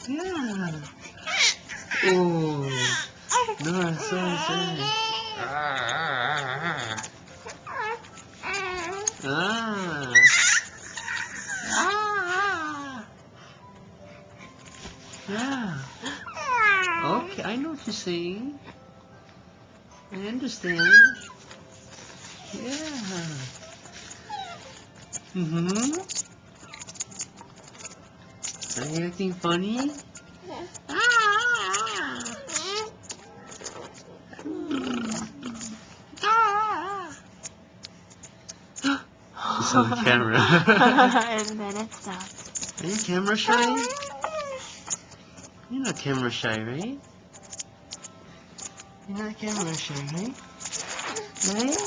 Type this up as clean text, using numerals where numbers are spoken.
Yeah. Oh. No, sorry. Ah. Ah. Yeah. Okay, I know what you're saying. I understand. Yeah. Mm-hmm. Are you acting funny? It's on the camera. And then it stopped. Are you camera shy? You're not camera shy, right? You're not camera shy, right? Right?